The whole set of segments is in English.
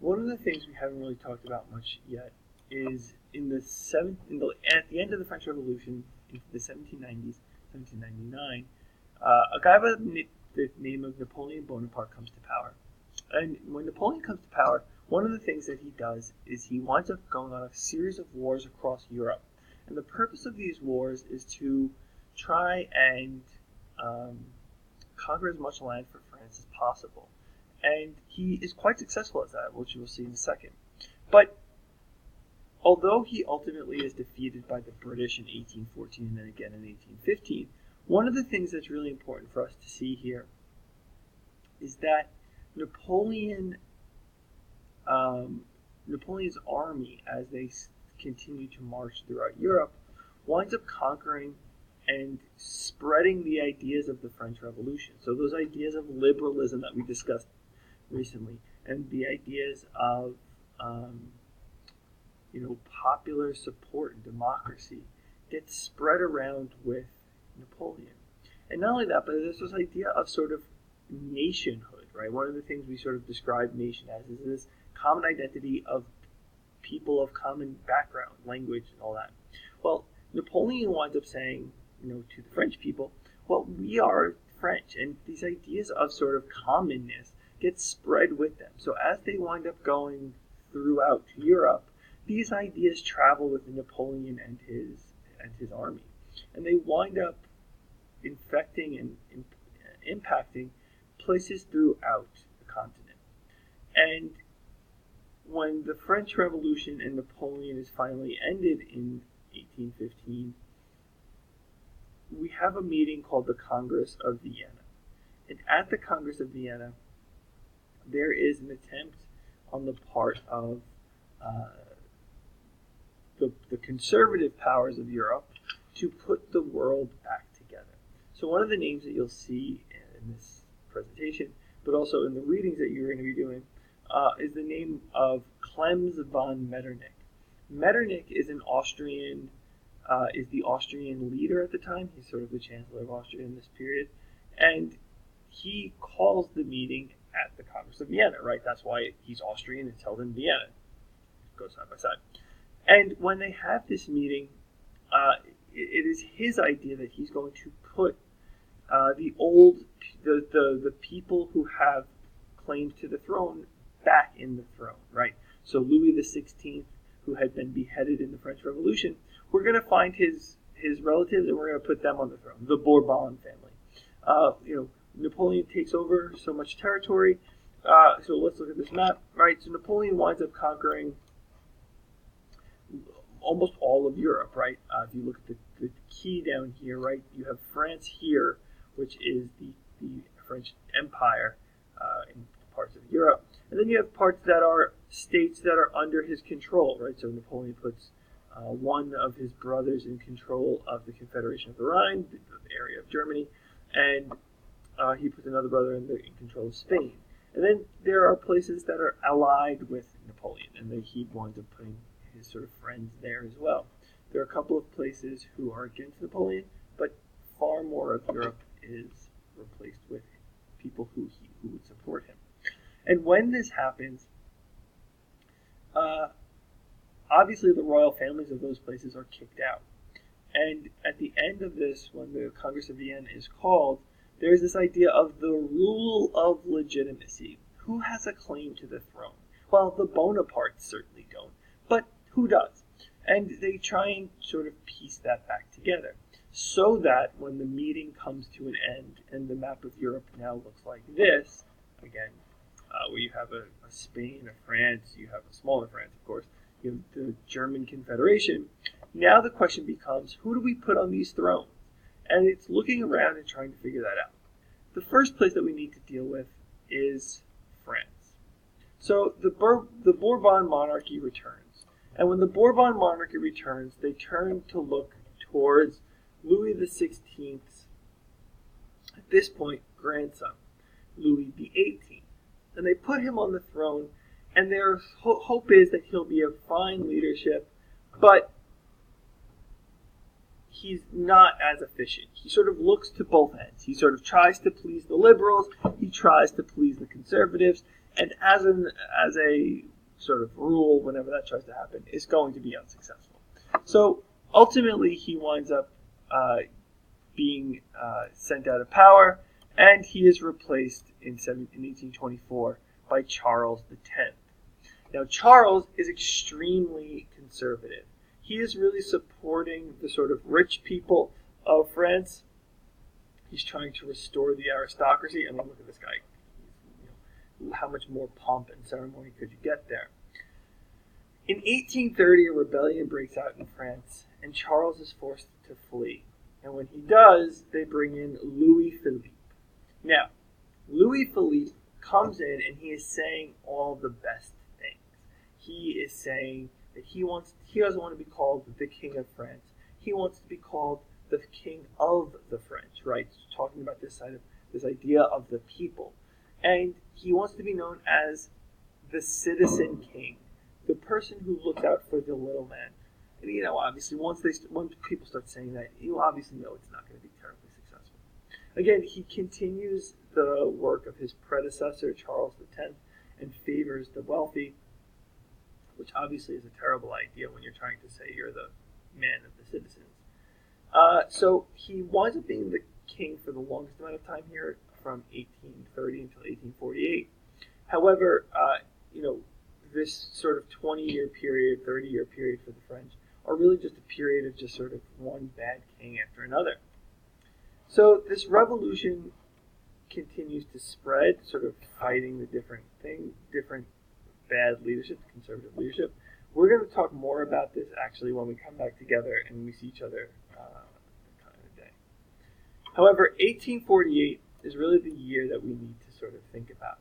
one of the things we haven't really talked about much yet is at the end of the French Revolution, in the 1790s, 1799, a guy by the name of Napoleon Bonaparte comes to power. And when Napoleon comes to power, one of the things that he does is he winds up going on a series of wars across Europe. And the purpose of these wars is to try and conquer as much land for France as possible. And he is quite successful at that, which you will see in a second. But although he ultimately is defeated by the British in 1814 and then again in 1815, one of the things that's really important for us to see here is that Napoleon's army, as they continue to march throughout Europe, winds up conquering and spreading the ideas of the French Revolution. So those ideas of liberalism that we discussed recently, and the ideas of popular support and democracy, get spread around with Napoleon. And not only that, but there's this idea of sort of nationhood, right? One of the things we sort of describe nation as is this common identity of people of common background, language, and all that. Well, Napoleon winds up saying, to the French people, well, we are French, and these ideas of sort of commonness get spread with them. So as they wind up going throughout Europe, these ideas travel with Napoleon and his army, and they wind up infecting and impacting places throughout the continent. And when the French Revolution and Napoleon is finally ended in 1815, we have a meeting called the Congress of Vienna. And at the Congress of Vienna, there is an attempt on the part of the conservative powers of Europe to put the world back together. So one of the names that you'll see in this presentation, but also in the readings that you're going to be doing, is the name of Clemens von Metternich. Metternich is the Austrian leader at the time. He's sort of the Chancellor of Austria in this period. And he calls the meeting at the Congress of Vienna, right? That's why he's Austrian. It's held in Vienna. It goes side by side. And when they have this meeting, it is his idea that he's going to put the people who have claims to the throne back in the throne, right? So Louis XVI, who had been beheaded in the French Revolution, we're going to find his relatives and we're going to put them on the throne, the Bourbon family. Napoleon takes over so much territory. So let's look at this map, right? So Napoleon winds up conquering almost all of Europe, right? If you look at the key down here, right, you have France here, which is the French Empire in parts of Europe. And then you have parts that are states that are under his control, right? So Napoleon puts one of his brothers in control of the Confederation of the Rhine, the area of Germany, and he puts another brother in control of Spain. And then there are places that are allied with Napoleon, and then he winds up putting his sort of friends there as well. There are a couple of places who are against Napoleon, but far more of Europe is replaced with people who would support him. And when this happens, obviously the royal families of those places are kicked out. And at the end of this, when the Congress of Vienna is called, there's this idea of the rule of legitimacy. Who has a claim to the throne? Well, the Bonapartes certainly don't, but who does? And they try and sort of piece that back together, so that when the meeting comes to an end and the map of Europe now looks like this, again, where you have a Spain, a France, you have a smaller France, of course, you have the German Confederation. Now the question becomes, who do we put on these thrones? And it's looking around and trying to figure that out. The first place that we need to deal with is France. So the Bourbon monarchy returns. And when the Bourbon monarchy returns, they turn to look towards Louis XVI's, at this point, grandson, Louis XVIII. And they put him on the throne, and their hope is that he'll be a fine leadership, but he's not as efficient. He sort of looks to both ends. He sort of tries to please the liberals, he tries to please the conservatives, and as a sort of rule, whenever that tries to happen, is going to be unsuccessful. So ultimately, he winds up being sent out of power, and he is replaced in 1824 by Charles X. Now, Charles is extremely conservative. He is really supporting the sort of rich people of France. He's trying to restore the aristocracy. I mean, look at this guy. How much more pomp and ceremony could you get there? In 1830, a rebellion breaks out in France, and Charles is forced to flee. And when he does, they bring in Louis Philippe. Now, Louis Philippe comes in, and he is saying all the best things. He is saying that he doesn't want to be called the King of France. He wants to be called the King of the French, right? Talking about this idea of the people. And he wants to be known as the citizen king, the person who looks out for the little man. And, obviously, once people start saying that, you obviously know it's not going to be terribly successful. Again, he continues the work of his predecessor, Charles X, and favors the wealthy, which obviously is a terrible idea when you're trying to say you're the man of the citizens. So he winds up being the king for the longest amount of time here, from 1830 until 1848. However, this sort of 20-year period, 30-year period for the French are really just a period of just sort of one bad king after another. So this revolution continues to spread, sort of fighting the different bad leadership, conservative leadership. We're going to talk more about this actually when we come back together and we see each other kind of a day. However, 1848 is really the year that we need to sort of think about.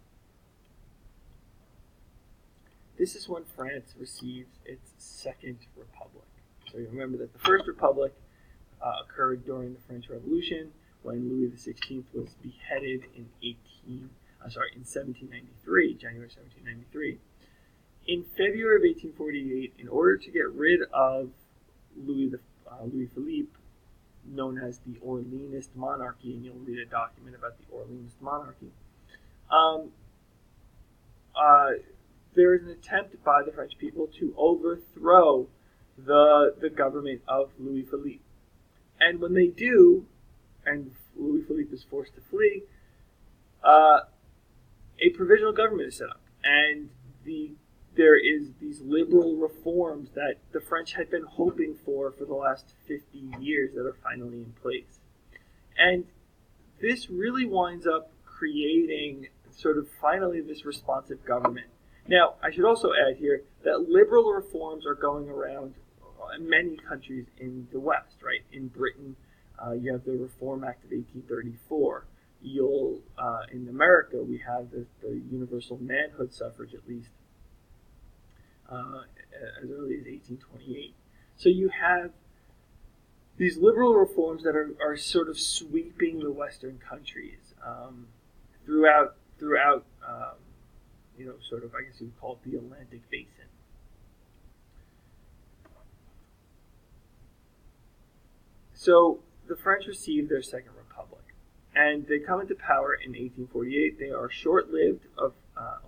This is when France receives its second republic. So you remember that the first republic occurred during the French Revolution when Louis XVI was beheaded in 1793, January 1793. In February of 1848, in order to get rid of Louis Philippe, known as the Orleanist monarchy, and you'll read a document about the Orleanist monarchy, there is an attempt by the French people to overthrow the government of Louis Philippe. And when they do, and Louis Philippe is forced to flee, a provisional government is set up. And there is these liberal reforms that the French had been hoping for the last 50 years that are finally in place. And this really winds up creating sort of finally this responsive government. Now, I should also add here that liberal reforms are going around in many countries in the West, right? In Britain, you have the Reform Act of 1834. In America, we have the universal manhood suffrage, at least, as early as 1828. So you have these liberal reforms that are sort of sweeping the Western countries throughout sort of, I guess you would call it the Atlantic Basin. So the French receive their second republic, and they come into power in 1848. They are short-lived, of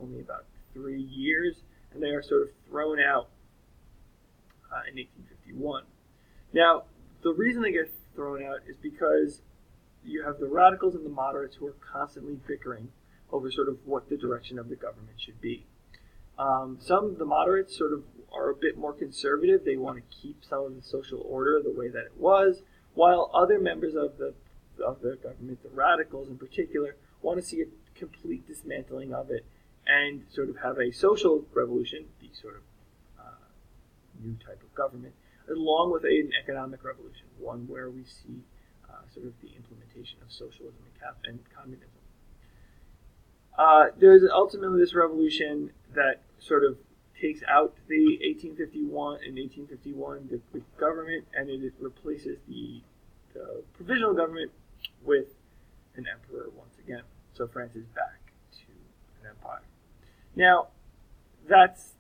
only about 3 years, and they are sort of thrown out in 1851. Now, the reason they get thrown out is because you have the radicals and the moderates who are constantly bickering over sort of what the direction of the government should be. Some of the moderates sort of are a bit more conservative. They want to keep some of the social order the way that it was, while other members of the government, the radicals in particular, want to see a complete dismantling of it and sort of have a social revolution, the sort of new type of government, along with an economic revolution, one where we see sort of the implementation of socialism and communism. There's ultimately this revolution that sort of takes out the 1851 the government, and it replaces the provisional government with an emperor once again. So France is back to an empire. Now, that's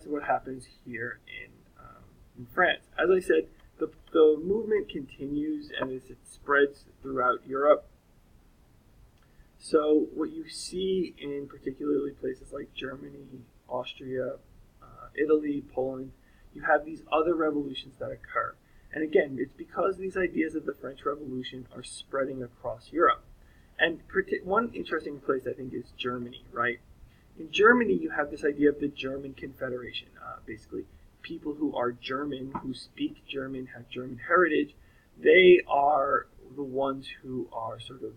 what happens here in France. As I said, the movement continues and it spreads throughout Europe. So what you see in particularly places like Germany, Austria, Italy, Poland. You have these other revolutions that occur. And again, it's because these ideas of the French Revolution are spreading across Europe. And one interesting place, I think, is Germany, right? In Germany, you have this idea of the German Confederation. Basically, people who are German, who speak German, have German heritage, they are the ones who are sort of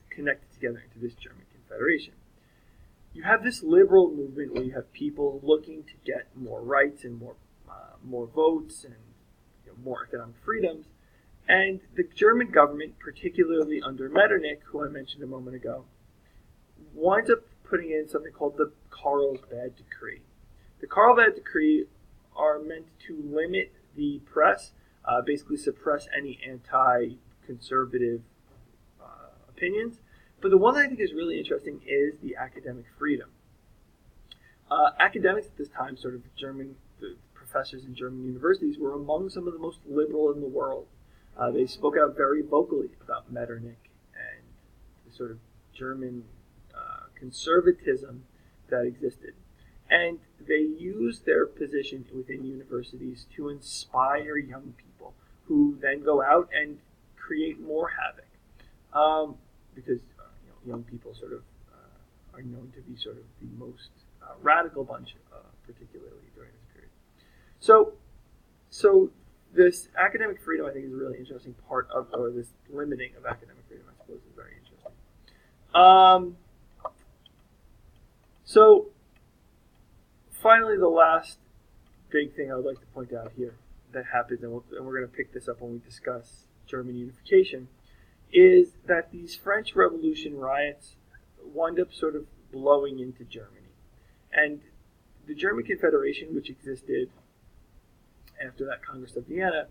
connected together into this German Confederation. You have this liberal movement where you have people looking to get more rights and more votes and more economic freedoms. And the German government, particularly under Metternich, who I mentioned a moment ago, winds up putting in something called the Carlsbad Decree. The Carlsbad Decree are meant to limit the press, basically suppress any anti-conservative opinions. But the one that I think is really interesting is the academic freedom. Academics at this time, sort of the professors in German universities, were among some of the most liberal in the world. They spoke out very vocally about Metternich and the sort of German conservatism that existed. And they used their position within universities to inspire young people who then go out and create more havoc. Because young people sort of are known to be sort of the most radical bunch, particularly during this period. So this academic freedom, I think, is a really interesting part of, or this limiting of academic freedom, I suppose, is very interesting. So finally, the last big thing I would like to point out here that happens, and we're going to pick this up when we discuss German unification, is that these French Revolution riots wind up sort of blowing into Germany. And the German Confederation, which existed after that Congress of Vienna,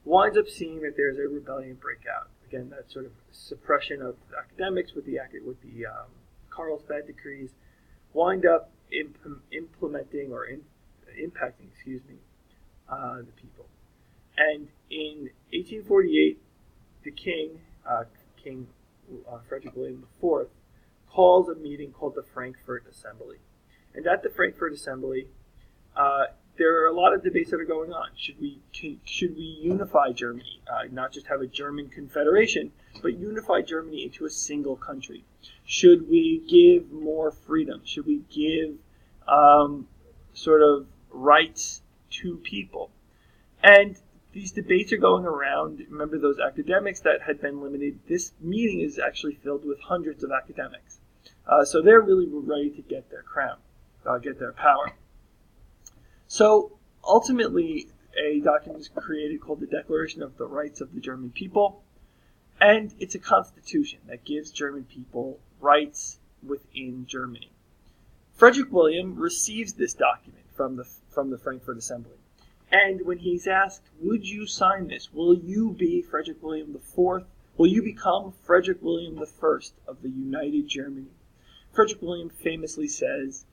winds up seeing that there's a rebellion breakout. Again, that sort of suppression of academics with the Carlsbad decrees wind up implementing or impacting, the people. And in 1848, the king, Frederick William IV, calls a meeting called the Frankfurt Assembly. And at the Frankfurt Assembly, there are a lot of debates that are going on. Should we unify Germany, not just have a German confederation, but unify Germany into a single country? Should we give more freedom? Should we give sort of rights to people? And these debates are going around. Remember those academics that had been limited? This meeting is actually filled with hundreds of academics. So they're really ready to get their crown, get their power. So ultimately, a document is created called the Declaration of the Rights of the German People, and it's a constitution that gives German people rights within Germany. Frederick William receives this document from the Frankfurt Assembly, and when he's asked, "Would you sign this? Will you be Frederick William IV? Will you become Frederick William I of the United Germany?" Frederick William famously says,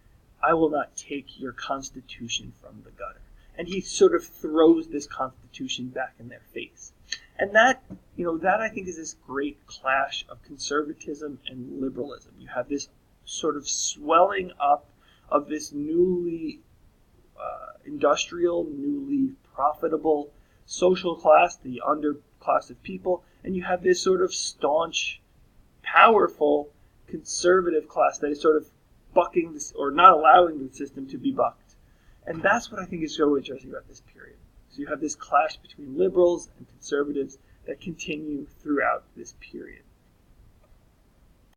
"I will not take your constitution from the gutter." And he sort of throws this constitution back in their face. And that I think is this great clash of conservatism and liberalism. You have this sort of swelling up of this newly industrial, newly profitable social class, the underclass of people, and you have this sort of staunch, powerful, conservative class that is sort of bucking this, or not allowing the system to be bucked. And that's what I think is so interesting about this period. So you have this clash between liberals and conservatives that continue throughout this period.